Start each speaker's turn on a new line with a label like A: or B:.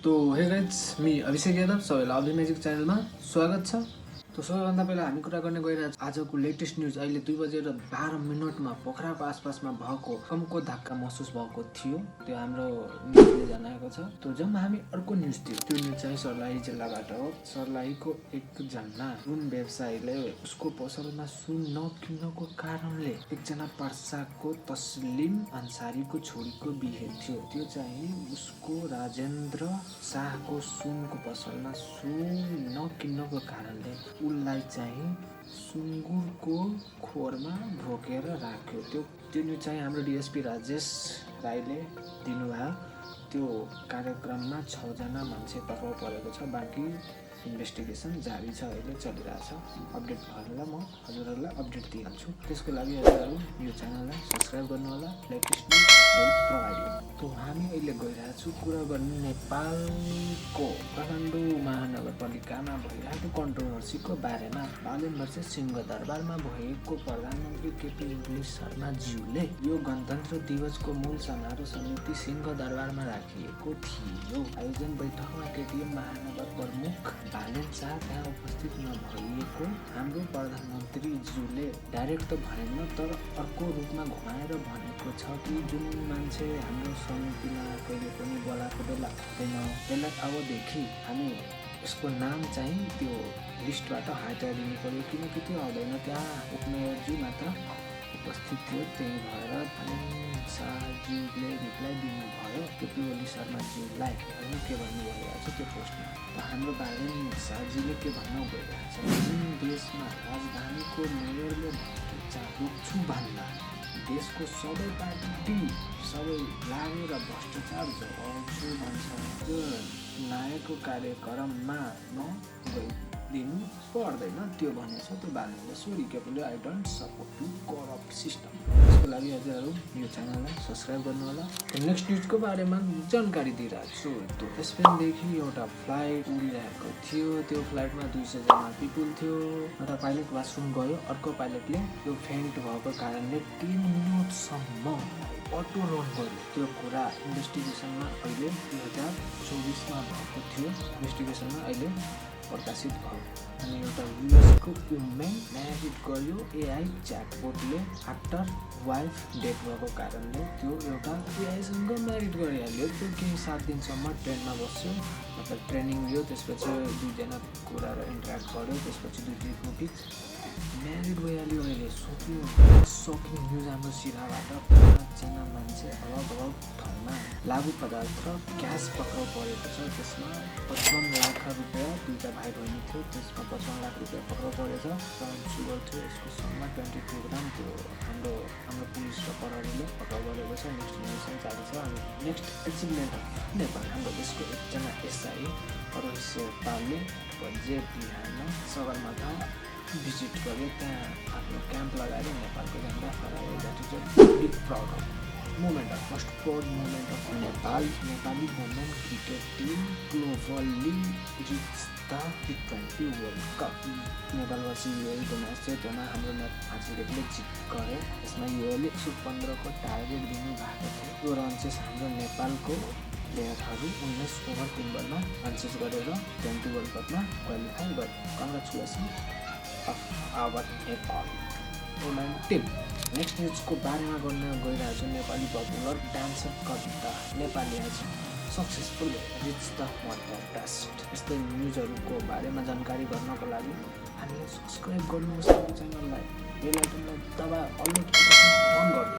A: तो hey guys me Abhishek Yadav सबैलाई अभि म्याजिक च्यानलमा स्वागत छ। तो सबैभन्दा पहिला हामी कुरा गर्ने गइरहेको छ आजको लेटेस्ट न्यूज। अहिले 2:12 पोखराको आसपासमा भएको भूकम्पको धक्का महसुस भएको थियो, त्यो हाम्रो न्यूजले जनाएको छ। तो जब हामी अर्को न्यूज थियो, त्यो न्यूज चाहिँ सर्लाही जिल्लाबाट हो। सर्लाहीको एकजना सुन व्यवसायीले उसको पसलमा सुन नकिन्नको कारणले एकजना पर्साको तस्लिम अन्सारीको छोरीको बिहे थियो। त्यो चाहिँ उसको राजेन्द्र शाहको सुनको पसलमा सुन नकिन्नको कारणले उनलाई चाहिँ सुँगुरको खोरमा भोकेर राख्यो। त्यो न्युज चाहिँ हाम्रो डिएसपी राजेश राईले दिनुभयो। त्यो कार्यक्रममा 6 जना मान्छे पक्राउ परेको छ। बाँकी इन्भेस्टिगेसन जारी छ, अहिले चलिरहेछ। अपडेट भएर म हजुरहरूलाई अपडेट दिइहाल्छु। त्यसको लागि हजुरहरू यो च्यानललाई सब्स्क्राइब गर्नु होला। Latest news provide. तो हामी अहिले गइरहेछौँ कुरा गर्ने नेपालको काठमाडौँ महानगरपालिकामा भइरहेको कन्ट्रोभर्सीको बारेमा। बालेन भर्सेस सिंहदरबारमा भएको प्रधानमन्त्री केपी ओली शर्माज्यूले यो गणतन्त्र दिवसको मूल समारोह समिति सिंहदरबारमा राखिएको थियो। आयोजन बैठकमा केटीएम महानगर प्रमुख बालेन शाह त्यहाँ उपस्थित नभइएको हाम्रो प्रधानमन्त्रीज्यूले डाइरेक्ट त भनेन, तर अर्को रूपमा घुमाएर भनेको छ कि जुन मान्छे हाम्रो समितिमा कहिले पनि बोलाएको बेला हुँदैन, त्यसलाई अबदेखि हामी यसको नाम चाहिँ त्यो लिस्टबाट हटाइदिनु पर्यो, किनकि त्यो आउँदैन। त्यहाँ उपमेयरज्यू मात्र उपस्थित थियो। त्यही भएर बालेन शाहज्यूले रिप्लाई दिनुभयो केपी ओली शर्माज्यूलाई। होइन, के भन्नु भइरहेको छ त्यो पोस्टमा हाम्रो बालेन शाहज्यूले के भन्न गइरहेको छ। जुन देशमा राजधानीको मेयरले भ्रष्टाचार रोक्छु भन्दा देशको सबै पार्टी सबै लागेर भ्रष्टाचार जोगाउँछु भन्छ, त्यो नायकको कार्यक्रममा गइदिनु पर्दैन, त्यो भनेछ त्यो बालेनले। सोरी केपीले, I don't support to corrupt system. त्यसको लागि हजुरहरू यो च्यानललाई सब्स्क्राइब गर्नु होला। नेक्स्ट न्युजको बारेमा जानकारी दिइरहेको छु। त्यो स्पेनदेखि एउटा फ्लाइट उडिरहेको थियो। त्यो फ्लाइटमा 200 जना पिपुल थियो। एउटा पाइलट वासरुम गयो, अर्को पाइलटले त्यो फेन्ट भएको कारणले 3 मिनटसम्म अटो रन गर्यो। त्यो कुरा इन्भेस्टिगेसनमा अहिले 2024मा भएको थियो। इन्भेस्टिगेसनमा अहिले प्रकाशित भयो। अनि एउटा युएसको वुमेन म्यारिड गर्यो एआई च्याटबोटले। आफ्टर वाइफ डेथ भएको कारणले त्यो एउटा एआईसँग म्यारिड गरिहाल्यो। त्यो केही 7 दिनसम्म ट्रेनमा बस्यो, मतलब ट्रेनिङ लियो। त्यसपछि 2 जना कुरा र इन्टरेक्ट गर्यो। त्यसपछि 2 बिच म्यारिड भइहाल्यो। अहिले सकिङ न्युज हाम्रो सिराबाट 5 जना मान्छे अलग ठाउँमा लागु पदार्थ र क्यास पक्राउ परेको छ। त्यसमा 55 लाख रुपियाँ, 2टा भाइ बहिनी थियो, त्यसमा 55 लाख रुपियाँ पक्राउ परेछ। ब्राउन सुगर थियो, यसको सम्म 22 ग्राम त्यो हाम्रो पुलिस र प्रहरीले पक्राउ गरेको छ। इन्भेस्टिगेसन जारी छ। अनि नेक्स्ट एचिभमेन्ट अफ नेपाल, हाम्रो देशको एकजना एसआई अरोही शेर्पाले बजे बिहान सगरमाथा भिजिट गर्यो। त्यहाँ आफ्नो क्याम्प लगाएर नेपालको झन्डा फहरायो। That is a big proud moment of first proud moment of Nepal. Nepali women cricket team globally reach the T20 world cup. Nepal versus युएको म्याच थियो, त्यसमा हाम्रो क्रिकेटले जित गर्यो। यसमा युएले 115 को टार्गेट दिनुभएको थियो। यो रन चाहिँ हाम्रो नेपालको प्लेयरहरू 19 ओभर 3 बलमा रन्चेस गरेर T20 वर्ल्ड कपमा क्वालिफाई गर्यो। Congratulation of our Nepal women team. Next न्युजको बारेमा गर्न गइरहेको छु। नेपाली पपुलर डान्सर कविता नेपाली आज successful reach the water best. यस्तै न्युजहरूको बारेमा जानकारी गर्नको लागि हामीलाई सब्स्क्राइब गर्नुहोस्, च्यानललाई बेल आइकनलाई दबा अलर्ट अन गर्नु।